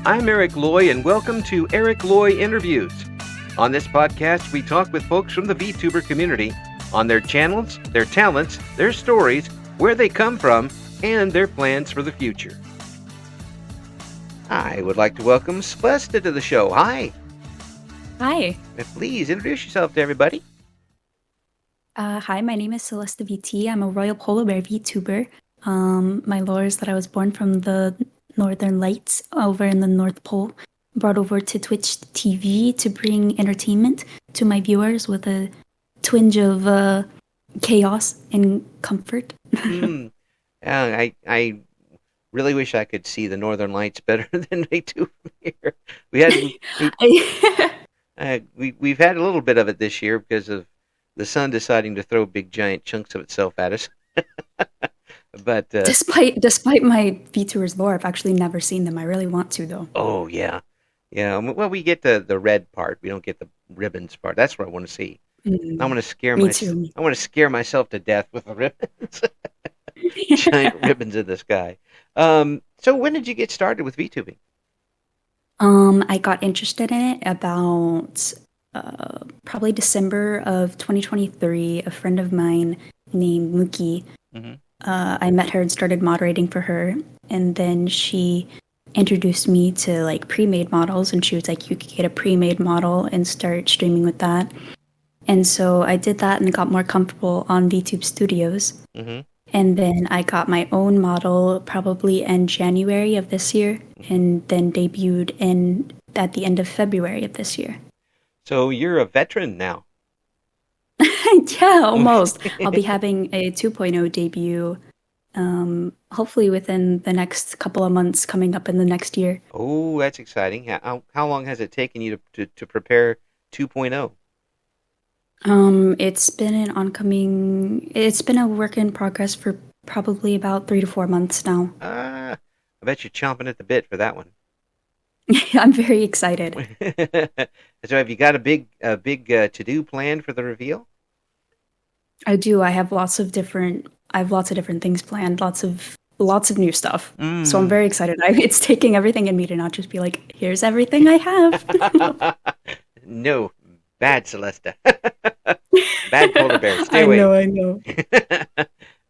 I'm Eric Loy, and welcome to Eric Loy Interviews. On this podcast, we talk with folks from the VTuber community on their channels, their talents, their stories, where they come from, and their plans for the future. I would like to welcome Celesta to the show. Hi. Hi. Please introduce yourself to everybody. Hi, my name is Celesta VT. I'm a Royal Polar Bear VTuber. My lore is that I was born from the Northern Lights over in the North Pole, brought over to Twitch TV to bring entertainment to my viewers with a twinge of chaos and comfort. I really wish I could see the Northern Lights better than they do from here. We've had a little bit of it this year because of the sun deciding to throw big giant chunks of itself at us. But despite my VTubers lore, I've actually never seen them. I really want to, though. Oh yeah. Well, we get the red part. We don't get the ribbons part. That's what I want to see. I want to scare myself. I want to scare myself to death with the ribbons. Giant ribbons in the sky. So when did you get started with VTubing? I got interested in it about probably December of 2023. A friend of mine named Mookie. Mm-hmm. I met her and started moderating for her, and then she introduced me to like pre-made models, and she was like, you could get a pre-made model and start streaming with that. And so I did that and got more comfortable on VTube Studios. Mm-hmm. And then I got my own model probably in January of this year, and then debuted at the end of February of this year. So you're a veteran now. Yeah, almost. I'll be having a 2.0 debut, hopefully within the next couple of months, coming up in the next year. Oh, that's exciting. How long has it taken you to prepare 2.0? It's been a work in progress for probably about 3 to 4 months now. I bet you're chomping at the bit for that one. I'm very excited. So have you got a big to-do planned for the reveal? I do. I have lots of different things planned, lots of new stuff. So I'm very excited. It's taking everything in me to not just be like, here's everything I have. No, bad Celesta. Bad polar bear. Stay away. I know.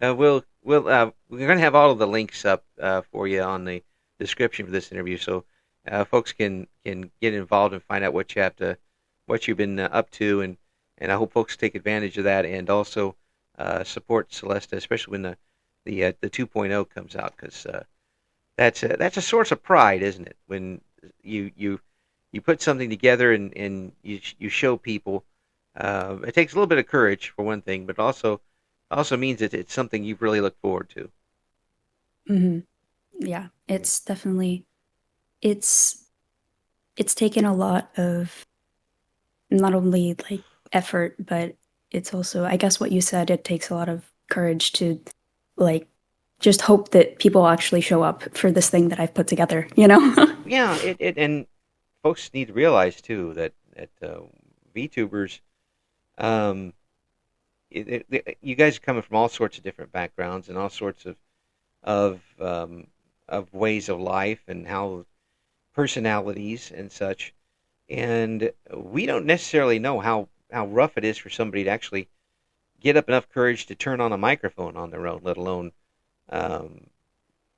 We're going to have all of the links up for you on the description for this interview, so folks can get involved and find out what you've been up to, and I hope folks take advantage of that, and also support Celesta, especially when the 2.0 comes out, because that's a source of pride, isn't it? When you put something together and you show people. It takes a little bit of courage for one thing, but also means that it's something you've really looked forward to. Mm-hmm. Yeah, it's definitely it's taken a lot of not only like effort, but it's also, I guess what you said, it takes a lot of courage to like just hope that people actually show up for this thing that I've put together, you know? Yeah, and folks need to realize too that VTubers, you guys are coming from all sorts of different backgrounds and all sorts of ways of life and how personalities and such, and we don't necessarily know how rough it is for somebody to actually get up enough courage to turn on a microphone on their own, let alone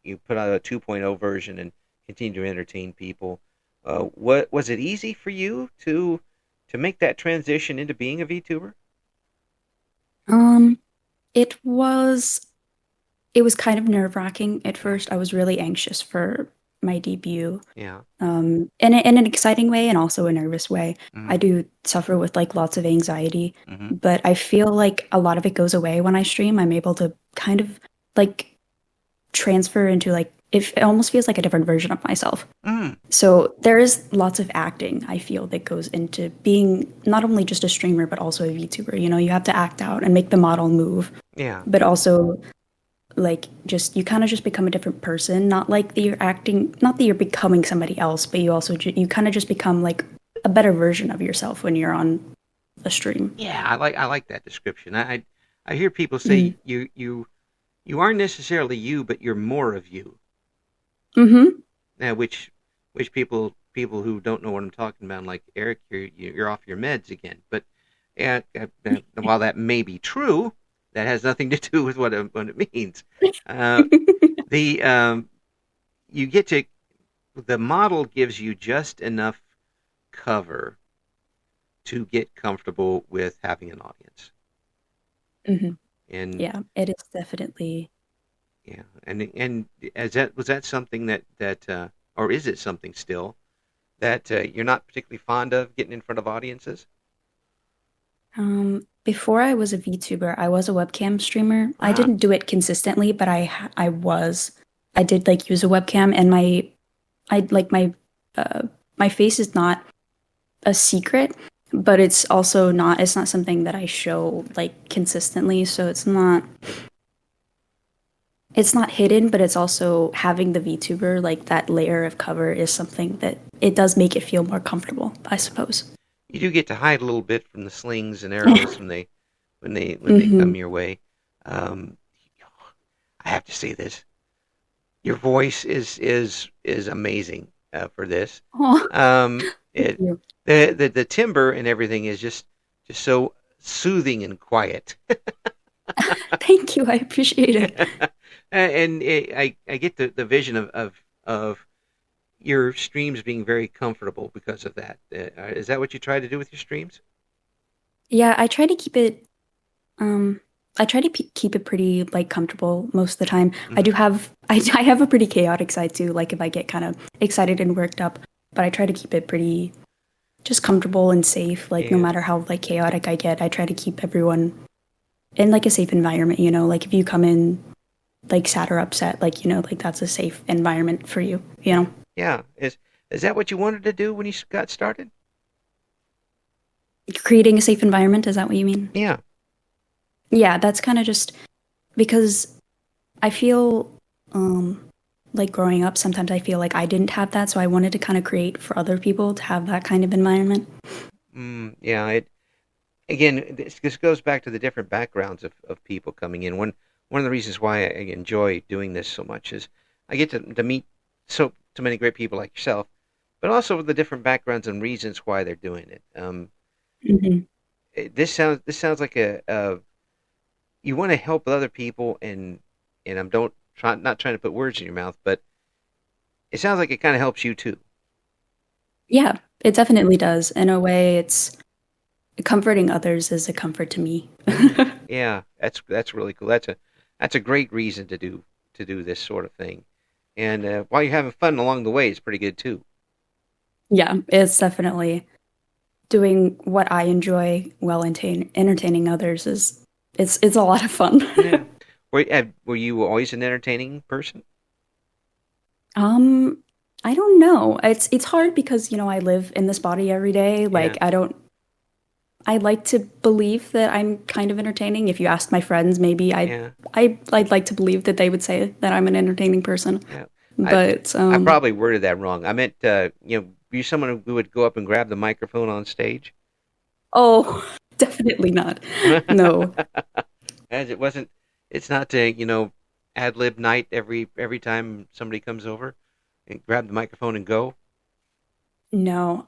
you put out a 2.0 version and continue to entertain people. What was it easy for you to make that transition into being a VTuber? It was kind of nerve-wracking at first. I was really anxious for my debut. Yeah. In an exciting way and also a nervous way. Mm-hmm. I do suffer with like lots of anxiety, mm-hmm. but I feel like a lot of it goes away when I stream. I'm able to kind of like transfer into like, it almost feels like a different version of myself. Mm. So there is lots of acting, I feel, that goes into being not only just a streamer, but also a VTuber. You know, you have to act out and make the model move. Yeah. But also, like, you kind of just become a different person. Not like that you're acting, not that you're becoming somebody else, but you kind of just become like a better version of yourself when you're on a stream. Yeah, I like that description. I hear people say you aren't necessarily you, but you're more of you. Mm-hmm. Which which people who don't know what I'm talking about, like Eric, you're off your meds again. But while that may be true, that has nothing to do with what it means. The you get to the model gives you just enough cover to get comfortable with having an audience. Hmm. And Yeah, it is definitely. yeah, and was that something that or is it something still that you're not particularly fond of getting in front of audiences? Before I was a VTuber, I was a webcam streamer. I Ah, didn't do it consistently, but I was. I did like use a webcam, and I like my face is not a secret, but it's not something that I show like consistently, so it's not hidden, but it's also having the VTuber, like that layer of cover is something that it does make it feel more comfortable, I suppose. you do get to hide a little bit from the slings and arrows when they Hmm. come your way. Um, I have to say this: your voice is amazing for this. Oh, thank It you. the timbre and everything is just so soothing and quiet. Thank you. I appreciate it. And I get the vision of your streams being very comfortable because of that. Is that what you try to do with your streams? Yeah, I try to keep it Um, I try to keep it pretty like comfortable most of the time. I Hmm. do have I have a pretty chaotic side too, like if I get kind of excited and worked up, but I try to keep it pretty just comfortable and safe. Like no Yeah, matter how like chaotic I get, I try to keep everyone in like a safe environment, you know, like if you come in like sad or upset, like you know, like that's a safe environment for you, you yeah, know. yeah. Is that what you wanted to do when you got started? Creating a safe environment, is that what you mean? Yeah. Yeah, that's kind of just because I feel um like growing up, sometimes I feel like I didn't have that, so I wanted to kind of create for other people to have that kind of environment. Yeah. It again. This goes back to the different backgrounds of people coming in. One of the reasons why I enjoy doing this so much is I get to meet so many great people like yourself, but also the different backgrounds and reasons why they're doing it. Hmm. This sounds like a you want to help other people, and I'm don't try not trying to put words in your mouth, but it sounds like it kind of helps you too. Yeah, it definitely does. In a way, it's comforting others is a comfort to me. Yeah, yeah, that's really cool. That's a great reason to do this sort of thing, and while you're having fun along the way, it's pretty good too. Yeah, it's definitely doing what I enjoy while entertaining others is it's a lot of fun. Yeah. Were you always an entertaining person? Um, I don't know. It's hard because, you know, I live in this body every day. Yeah, Like I like to believe that I'm kind of entertaining. If you asked my friends, maybe yeah, I'd like to believe that they would say that I'm an entertaining person. yeah. I But I probably worded that wrong. I meant you somebone who would go up and grab the microphone on stage. oh, definitely not. No. As it wasn't, it's not to ad lib night every time somebody comes over and grab the microphone and go. No.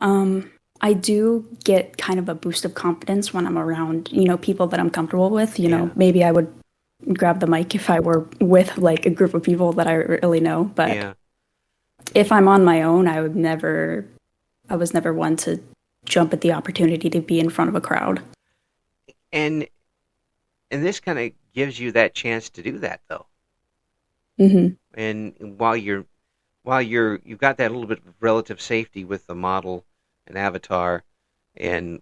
I do get kind of a boost of confidence when I'm around, you know, people that I'm comfortable with. You know, Yeah, maybe I would grab the mic if I were with like a group of people that I really know. But yeah, if I'm on my own, I was never one to jump at the opportunity to be in front of a crowd. and and this kind of gives you that chance to do that though. Hmm. And you've got that little bit of relative safety with the model and avatar and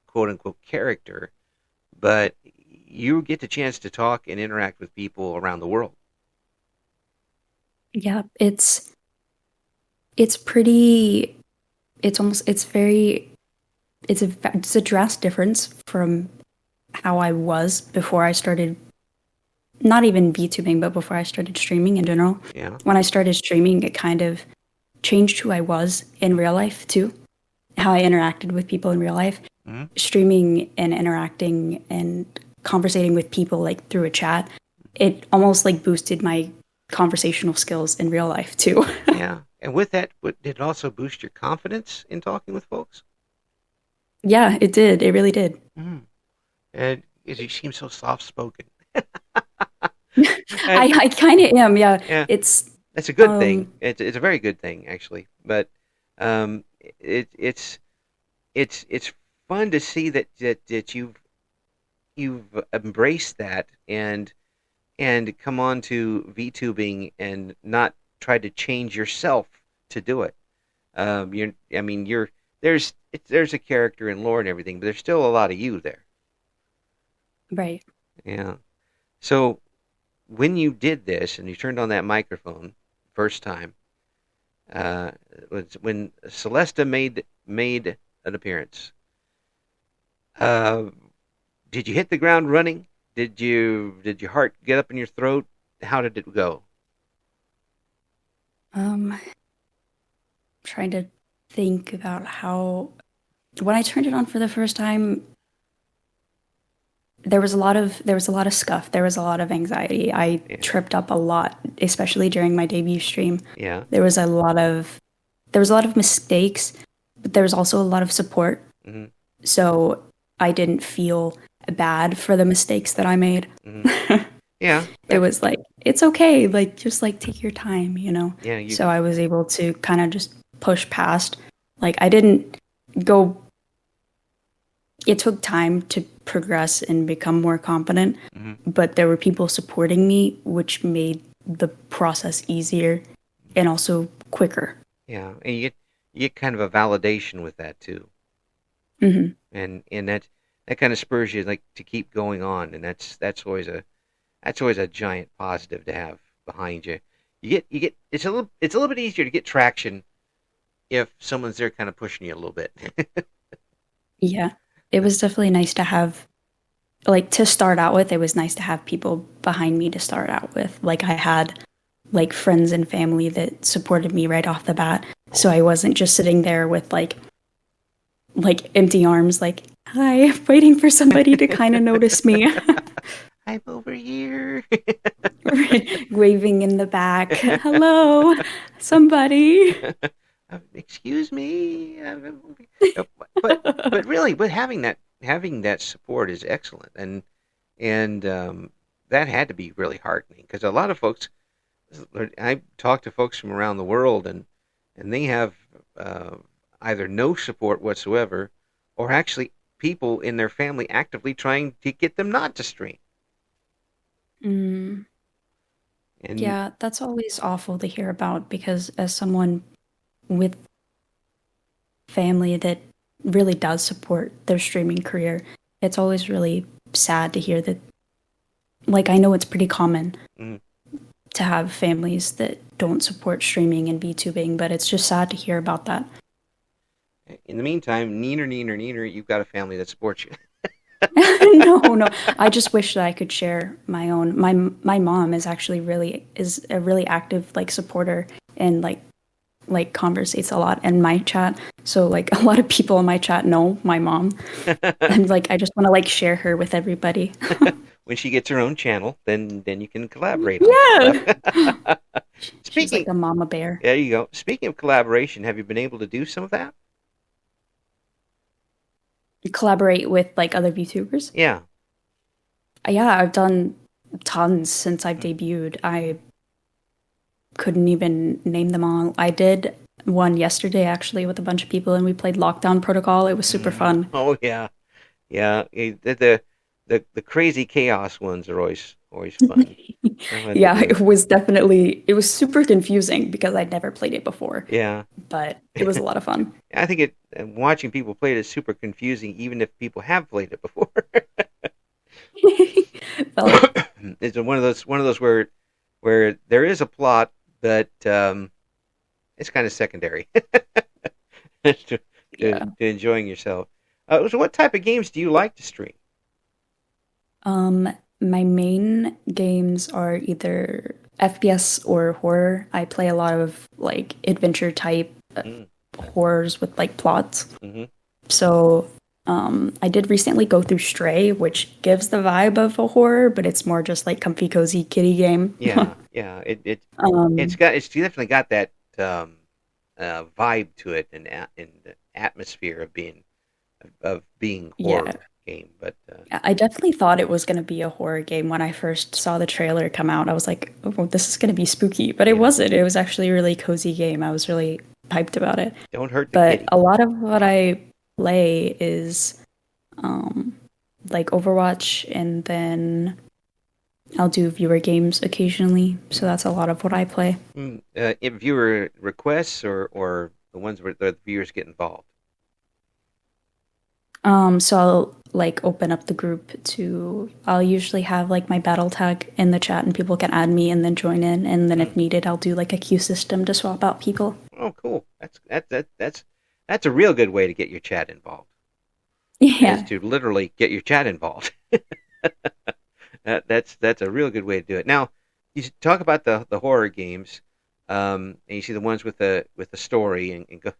quote unquote character, but you get the chance to talk and interact with people around the world. Yeah, it's pretty. It's almost. It's very. It's a drastic difference from how I was before I started. Not even VTubing, but before I started streaming in general. Yeah. When I started streaming, it kind of changed who I was in real life too. How I interacted with people in real life. Hmm. Streaming and interacting and conversating with people like through a chat, it almost like boosted my conversational skills in real life too. Yeah. And with that, did it also boost your confidence in talking with folks? Yeah, it did. It really did. Mm. And you seem so soft spoken. I kind of am. Yeah, Yeah, it's that's a good thing. It's a very good thing actually. But um, it's fun to see that you've embraced that and come on to VTubing and not try to change yourself to do it. I mean, there's a character and lore and everything, but there's still a lot of you there. right. Yeah. So when you did this and you turned on that microphone first time, uh, when Celesta made an appearance. Uh, did you hit the ground running? Did your heart get up in your throat? How did it go? Um, trying to think about how when I turned it on for the first time, there was a lot of scuff. There was a lot of anxiety. I Yeah. tripped up a lot, especially during my debut stream. Yeah. There was a lot of mistakes, but there was also a lot of support. Mm-hmm. So I didn't feel bad for the mistakes that I made. Mm-hmm. Yeah. It was like, it's okay, like just like take your time, you know. Yeah. So I was able to kind of just push past. Like I didn't go it took time to progress and become more competent, Mm-hmm. but there were people supporting me, which made the process easier and also quicker. Yeah. And you get kind of a validation with that too, Hmm. and that kind of spurs you like to keep going on, and that's always a giant positive to have behind you. You get it's a little bit easier to get traction if someone's there kind of pushing you a little bit. Yeah, it was definitely nice to have, like, to start out with, it was nice to have people behind me to start out with. Like, I had, like, friends and family that supported me right off the bat. So I wasn't just sitting there with, like empty arms, like, hi, waiting for somebody to kind of notice me. I'm over here. Waving in the back. Hello, somebody. Excuse me. But really, but having that support is excellent, and that had to be really heartening because a lot of folks. I talk to folks from around the world, and they have uh, either no support whatsoever, or actually people in their family actively trying to get them not to stream. Mm, And yeah, that's always awful to hear about because as someone with family that really does support their streaming career, it's always really sad to hear that. Like, I know it's pretty common mm, to have families that don't support streaming and VTubing, but it's just sad to hear about that. in the meantime, neener, you've got a family that supports you. No, no. I just wish that I could share my own. My mom is actually is a really active like supporter and like conversates a lot in my chat. So like a lot of people in my chat know my mom. And like I just want to like share her with everybody. When she gets her own channel, then you can collaborate on Yeah. stuff. She's like Speaking, a mama bear. there you go. Speaking of collaboration, have you been able to do some of that? Collaborate with like other VTubers. Yeah. Yeah, I've done tons since I've debuted. I couldn't even name them all. I did one yesterday actually with a bunch of people and we played Lockdown Protocol. It was super fun. Oh yeah, yeah. The crazy chaos ones are always fun. Yeah, it was super confusing because I'd never played it before, Yeah, but it was a lot of fun. I think watching people play it is super confusing, even if people have played it before. Well, It's one of those where there is a plot, but it's kind of secondary to, yeah. to enjoying yourself. So, what type of games do you like to stream? My main games are either FPS or horror. I play a lot of like adventure type Mm, horrors with like plots. hmm So, I did recently go through Stray, which gives the vibe of a horror, but it's more just like comfy cozy kitty game. Yeah, yeah. Um, It's definitely got that. vibe to it, and the atmosphere of being Yeah. horror game. But I definitely thought it was going to be a horror game when I first saw the trailer come out. I was like, oh, this is going to be spooky. But it yeah, wasn't. It was actually a really cozy game. I was really hyped about it. don't hurt the But kitty. a lot of what I play is um, like Overwatch, and then I'll do viewer games occasionally. So that's a lot of what I play. If viewer requests or the ones where the viewers get involved. So I'll like open up the group to, I'll usually have like my battle tag in the chat and people can add me and then join in. And then if needed, I'll do like a queue system to swap out people. Oh, cool. That's a real good way to get your chat involved. Is Yeah. to literally get your chat involved. That's a real good way to do it. Now, you talk about the horror games, and you see the ones with the story, and go,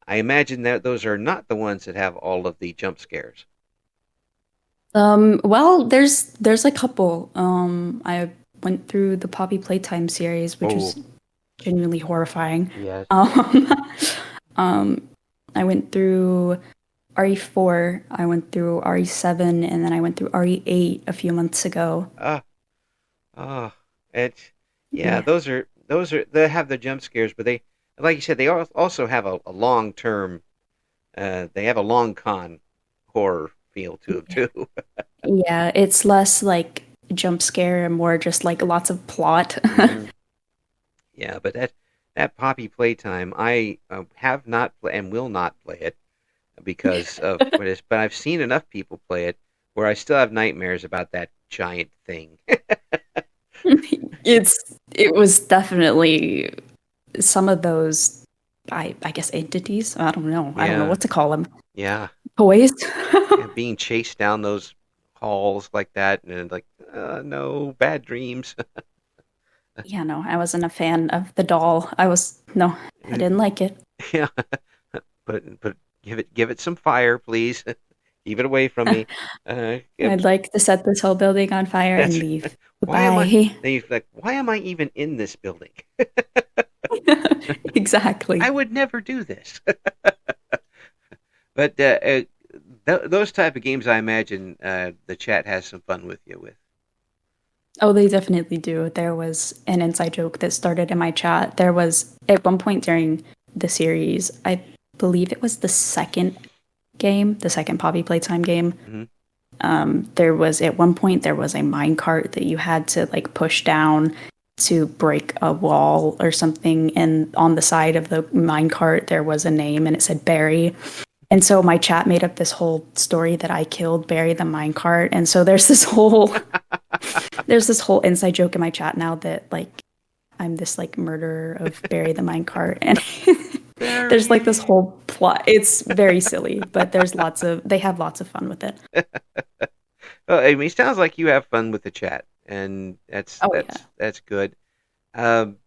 I imagine that those are not the ones that have all of the jump scares. Well, there's a couple. I went through the Poppy Playtime series, which Oh, was genuinely horrifying. yes. Um, I went through RE4, I went through RE7, and then I went through RE8 a few months ago. Ah, ah, it's yeah. Yeah. Those are they have the jump scares, but they, like you said, they also have a long term. They have a long con horror feel to them too. Yeah, it's less like jump scare and more just like lots of plot. hmm Yeah, but that Poppy Playtime, I have not and will not play it because of what it is. But I've seen enough people play it where I still have nightmares about that giant thing. It was definitely some of those I guess entities. I don't know. I don't know Yeah, what to call them. yeah, Toys. yeah. Being chased down those halls like that, and like, no, bad dreams. Yeah, no, I wasn't a fan of the doll. No, I didn't like it. Yeah, but give it some fire, please. Keep it away from me. I'd like to set this whole building on fire and That's leave. why am I? Goodbye. Then you're like, why am I even in this building? I Exactly. would never do this. But those type of games, I imagine the chat has some fun with you with. Oh, they definitely do. There was an inside joke that started in my chat. There was at one point during the series, I believe it was the second game, the second Poppy Playtime game. Mm-hmm. There was at one point there was a minecart that you had to like push down to break a wall or something, and on the side of the minecart there was a name and it said Barry. And so my chat made up this whole story that I killed Barry the minecart, and so there's this whole inside joke in my chat now that like I'm this like murderer of Barry the minecart, and there's like this whole plot. It's very silly, but they have lots of fun with it. Well, I mean, it sounds like you have fun with the chat, and Oh yeah. that's good. Um,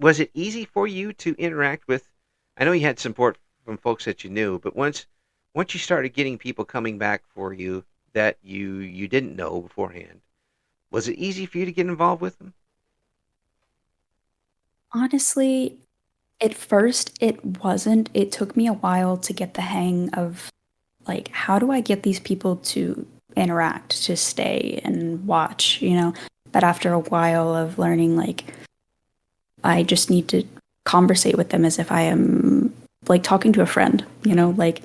was it easy for you to interact with? I know you had support from folks that you knew, but once you started getting people coming back for you that you didn't know beforehand, was it easy for you to get involved with them? Honestly, at first it wasn't. It took me a while to get the hang of like how do I get these people to interact, to stay and watch, you know? But after a while of learning like I just need to conversate with them as if I am like talking to a friend, you know, like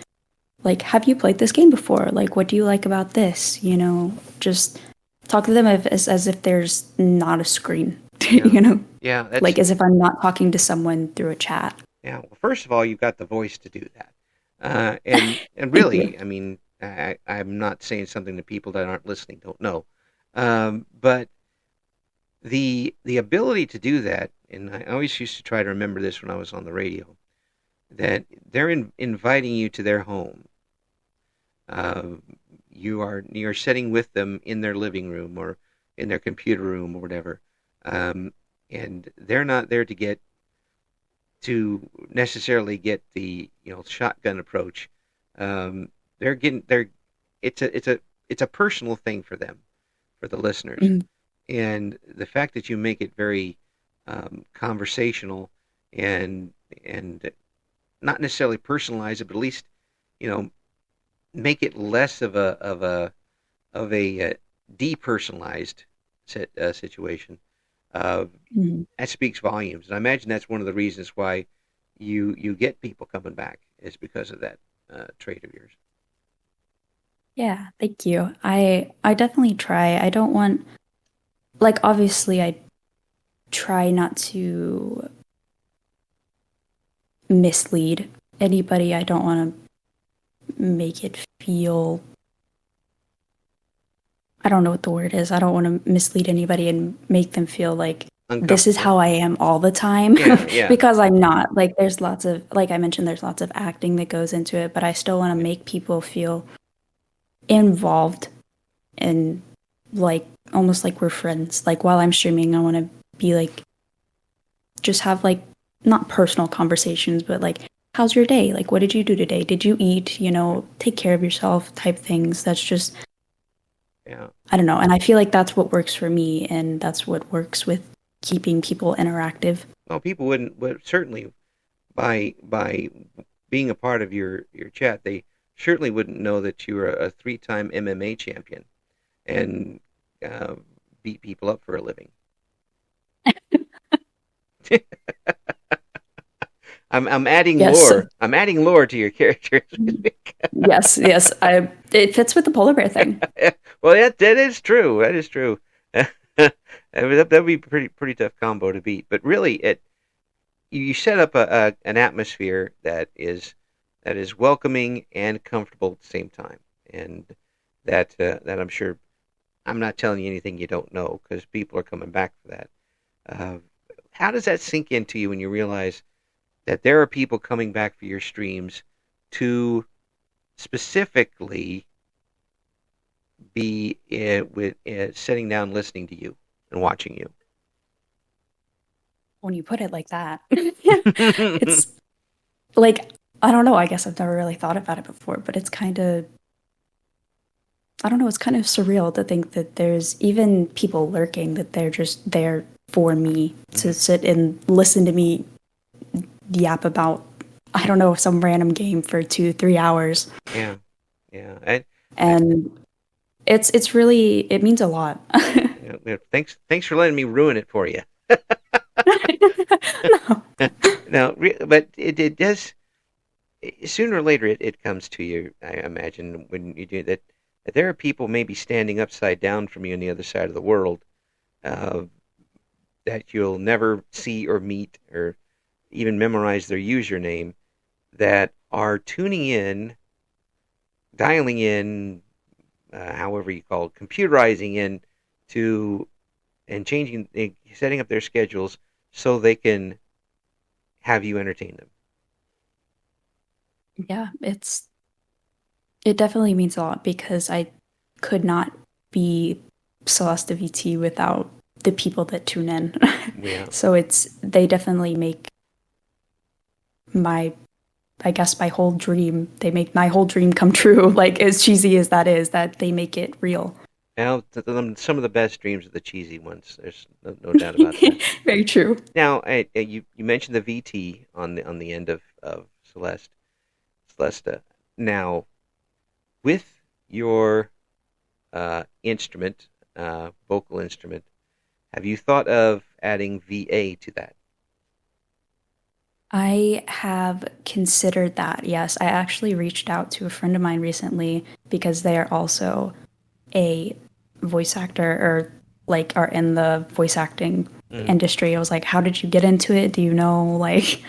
have you played this game before? Like what do you like about this? You know, just talk to them as if there's not a screen, Yeah, you know, yeah, that's like as if I'm not talking to someone through a chat. yeah. Well, first of all, you've got the voice to do that, and Thank you. really, I mean, I'm not saying something that people that aren't listening don't know, but the ability to do that, and I always used to try to remember this when I was on the radio, that they're inviting you to their home. Uh, you're sitting with them in their living room or in their computer room or whatever, um, and they're not there to necessarily get the shotgun approach. They're it's a personal thing for them, for the listeners, Mm. and the fact that you make it very conversational and and not necessarily personalize it, but at least you know make it less of a depersonalized situation. Uh, Mhm. that speaks volumes, and I imagine that's one of the reasons why you get people coming back is because of that trait of yours. Yeah, thank you. I definitely try. I don't want, like, obviously I try not to mislead anybody. I don't want to make it feel, I don't know what the word is. I don't want to mislead anybody and make them feel like this is Uncomfortable. how I am all the time Yeah, yeah, because I'm not. Like there's lots of, like I mentioned, there's lots of acting that goes into it, but I still want to yeah. make people feel involved and like almost like we're friends. Like while I'm streaming, I want to be like just have like not personal conversations, but like how's your day? Like what did you do today? Did you eat? Take care of yourself type things. That's just Yeah. I don't know. And I feel like that's what works for me and that's what works with keeping people interactive. Well, people would certainly by being a part of your chat, they certainly wouldn't know that you were a three-time MMA champion and uh, beat people up for a living. I'm adding Yes. lore. I'm adding lore to your character. Yes, yes. I it fits with the polar bear thing. Well, that is true. That is true. That'd be pretty tough combo to beat. But really, you set up an atmosphere that is welcoming and comfortable at the same time, and that I'm sure I'm not telling you anything you don't know because people are coming back for that. Uh, how does that sink into you when you realize that there are people coming back for your streams to specifically be with sitting down, listening to you, and watching you? When you put it like that, it's like, I don't know. I guess I've never really thought about it before, but it's kind of, I don't know, it's kind of surreal to think that there's even people lurking, that they're just there for me to Mhm. sit and listen to me yap about, I don't know, some random game for 2, 3 hours. Yeah, yeah. I, And it's really, it means a lot. thanks for letting me ruin it for you. No. No, but it does. Sooner or later, it comes to you. I imagine when you do that, that there are people maybe standing upside down from you on the other side of the world uh, that you'll never see or meet or even memorize their username that are tuning in, dialing in, however you call it, computerizing in to and changing, setting up their schedules so they can have you entertain them. Yeah, it definitely means a lot because I could not be Celesta VT without the people that tune in. Yeah, So they definitely make my, I guess my whole dream, they make my whole dream come true. Like as cheesy as that is, that they make it real. now some of the best dreams are the cheesy ones. There's no doubt about that. Very true. Now, you mentioned the VT on the end of Celesta. Now, with your instrument, vocal instrument, have you thought of adding VA to that? I have considered that. Yes, I actually reached out to a friend of mine recently because they are also a voice actor or like are in the voice acting Mm. industry. I was like, how did you get into it? Do you know like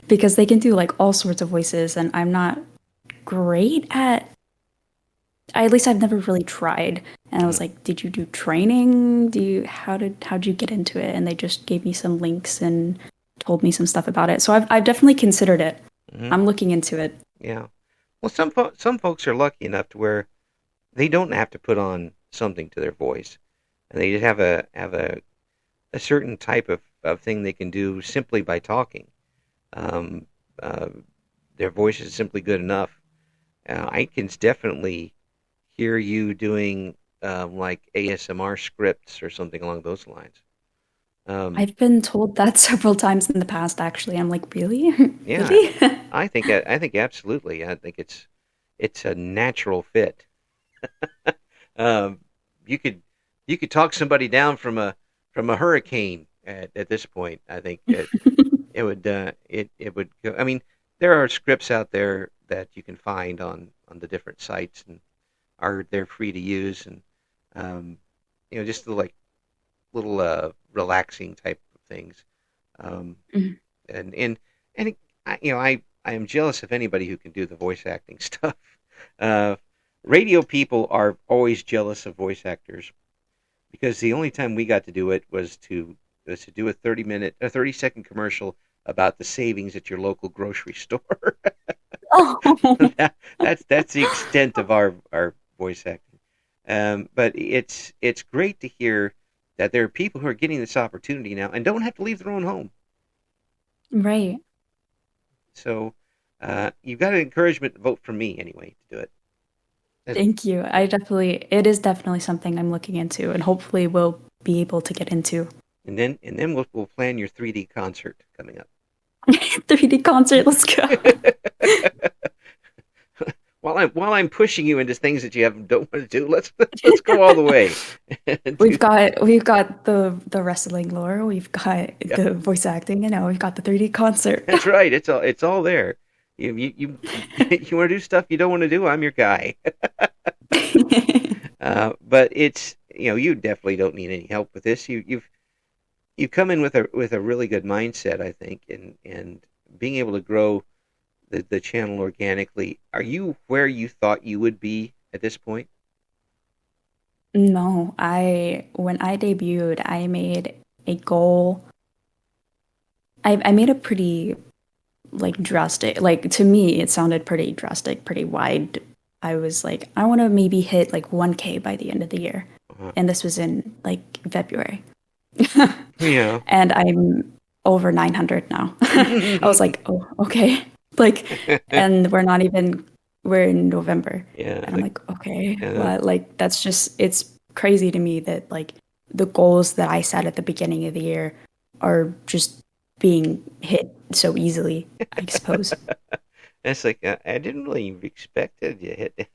because they can do like all sorts of voices and I'm not great at least I've never really tried. And I Mm. was like, did you do training? How'd you get into it? And they just gave me some links and told me some stuff about it. So I've definitely considered it. Mm. I'm looking into it. Yeah. Well, some folks are lucky enough to where they don't have to put on something to their voice, and they just have a certain type of thing they can do simply by talking. Um, uh, their voice is simply good enough. I can definitely hear you doing like ASMR scripts or something along those lines. Um, I've been told that several times in the past, actually. I'm like, really? yeah, Really? I think absolutely. I think it's a natural fit. Um, you could you could talk somebody down from a hurricane at this point. I think it would it would go. I mean, there are scripts out there that you can find on the different sites and are they're free to use and um, just the like little relaxing type of things. Um, Mhm. and I am jealous of anybody who can do the voice acting stuff. Uh, Radio people are always jealous of voice actors because the only time we got to do it was to do a 30-second commercial about the savings at your local grocery store. Oh, That's the extent of our voice acting. But it's great to hear that there are people who are getting this opportunity now and don't have to leave their own home. right. So you've got an encouragement vote from me anyway to do it. That's- Thank you. It is definitely something I'm looking into and hopefully will be able to get into. and then we'll plan your 3D concert coming up. 3D concert, let's go. While I'm pushing you into things that don't want to do, let's go all the way. We've got the wrestling lore, we've got Yeah, the voice acting, and now we've got the 3D concert. that's right. It's all there. You want to do stuff you don't want to do. I'm your guy. But you definitely don't need any help with this. You've come in with a really good mindset, I think, and being able to grow the channel organically. Are you where you thought you would be at this point? No, I when I debuted, I made a goal. I made a pretty like drastic, like to me it sounded pretty drastic, pretty wide. I was like, I want to maybe hit like 1K by the end of the year. Uh-huh. And this was in like February. Yeah. And I'm over 900 now. I was like, oh, okay. Like, and we're in November. Yeah, And I'm like, okay, yeah, well, like, it's crazy to me that, like, the goals that I set at the beginning of the year are just being hit so easily, I suppose. that's like I didn't really expect it. You hit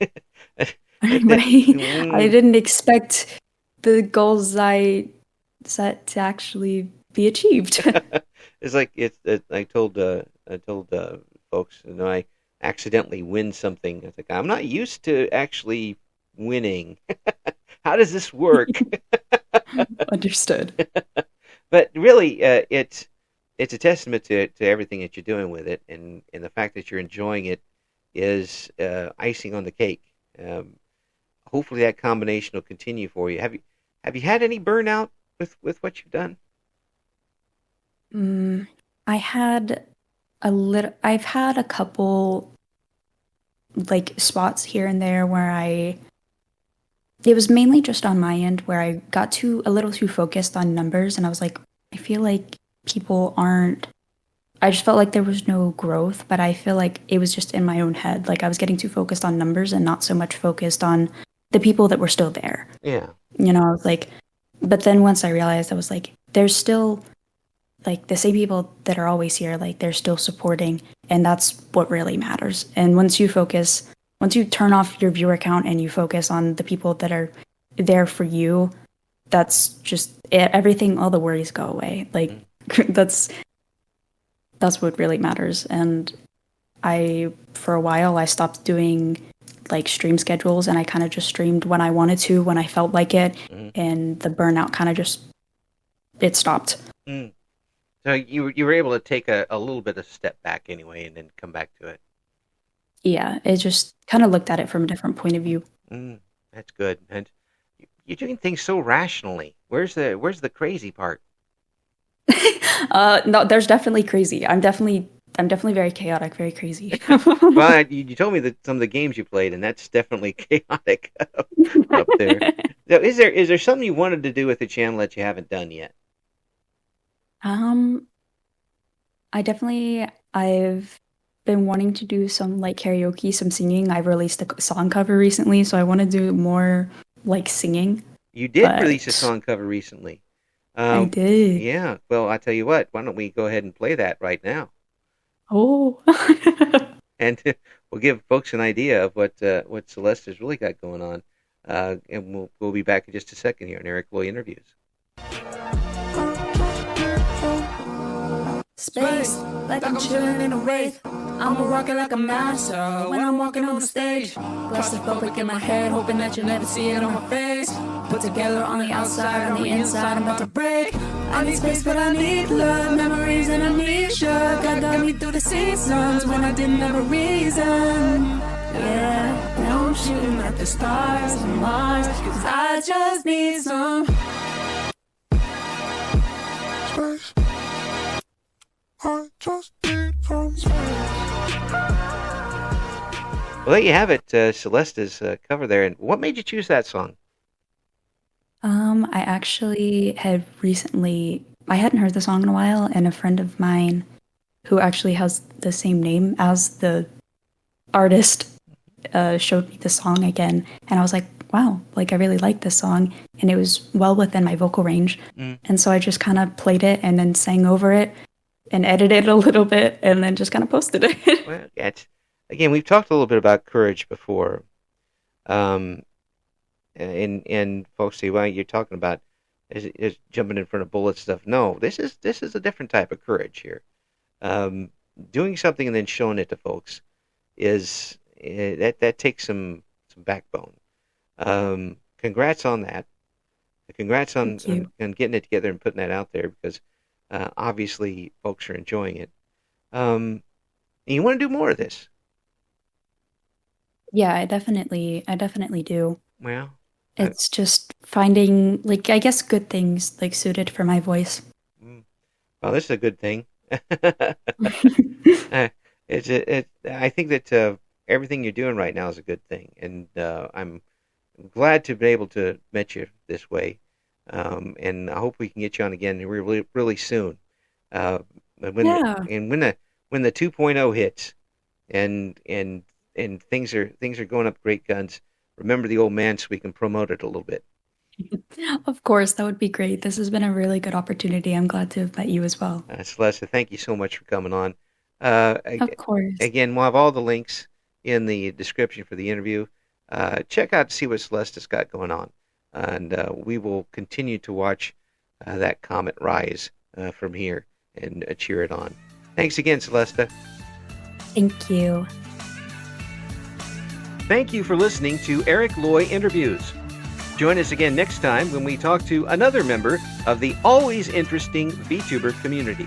that. Right? I didn't expect the goals I set to actually be achieved. It's like I told folks, I accidentally win something. It's like I'm not used to actually winning. How does this work? Understood. But really, it's a testament to everything that you're doing with it, and the fact that you're enjoying it is icing on the cake. Um, Hopefully, that combination will continue for you. Have you had any burnout with what you've done? Mm, I've had a couple like spots here and there where it was mainly just on my end where I got a little too focused on numbers and I was like, I feel like people aren't, I just felt like there was no growth, but I feel like it was just in my own head. Like I was getting too focused on numbers and not so much focused on the people that were still there. Yeah. I was like, but then once I realized, I was like, there's still like the same people that are always here, like they're still supporting, and that's what really matters. And once you turn off your viewer count and you focus on the people that are there for you, that's just it, everything, all the worries go away. Like that's that's what really matters. And for a while, I stopped doing like stream schedules and I kind of just streamed when I wanted to, when I felt like it. Mm-hmm. And the burnout kind of it stopped. Mm. So you were able to take a little bit of step back anyway, and then come back to it. Yeah, it just kind of looked at it from a different point of view. Mm, that's good. And you're doing things so rationally. Where's the crazy part? No, there's definitely crazy. I'm definitely very chaotic, very crazy. Well, you told me that some of the games you played, and that's definitely chaotic up there. So is there something you wanted to do with the channel that you haven't done yet? Um, I've been wanting to do some like karaoke, some singing. I've released a song cover recently, so I want to do more like singing. You did release a But song cover recently. I did. Yeah. Well, I tell you what. Why don't we go ahead and play that right now, Oh. and we'll give folks an idea of what Celesta's really got going on. And we'll be back in just a second here on Eric Loy Interviews. Space, like I'm chilling in a wraith. I'm a rocket like a master when I'm walking on the stage. Claustrophobic in my head, hoping that you'll never see it on my face. Put together on the outside, on the inside, I'm about to break. I need space, but I need love, memories and amnesia. God got me through the seasons when I didn't have a reason. Yeah, now I'm shooting at the stars and Mars, cause I just need some space. I just need some space. Well, there you have it, Celesta's cover there. And what made you choose that song? I actually had recently, I hadn't heard the song in a while, and a friend of mine who actually has the same name as the artist showed me the song again, and I was like, wow, like I really like this song, and it was well within my vocal range. And so I just kind of played it and then sang over it and edited it a little bit and then just kind of posted it. Well, again, we've talked a little bit about courage before. And folks say, well, you're talking about is jumping in front of bullets stuff. No, this is a different type of courage here. Doing something and then showing it to folks is that takes some backbone. Congrats on that. Congrats on getting it together and putting that out there, because obviously folks are enjoying it. And you want to do more of this. Yeah, I definitely do. Well, It's just finding, like, I guess good things, like, suited for my voice. well, this is a good thing. I think that everything you're doing right now is a good thing, and I'm glad to be able to meet you this way. And I hope we can get you on again really, really soon. When the 2.0 hits, and things are going up great guns. Remember the old man so we can promote it a little bit. Of course, that would be great. This has been a really good opportunity. I'm glad to have met you as well. Celesta, thank you so much for coming on. Of course. Again, we'll have all the links in the description for the interview. Check out to see what Celesta's got going on. And we will continue to watch that comet rise from here and cheer it on. Thanks again, Celesta. Thank you. Thank you for listening to Eric Loy Interviews. Join us again next time when we talk to another member of the always interesting VTuber community.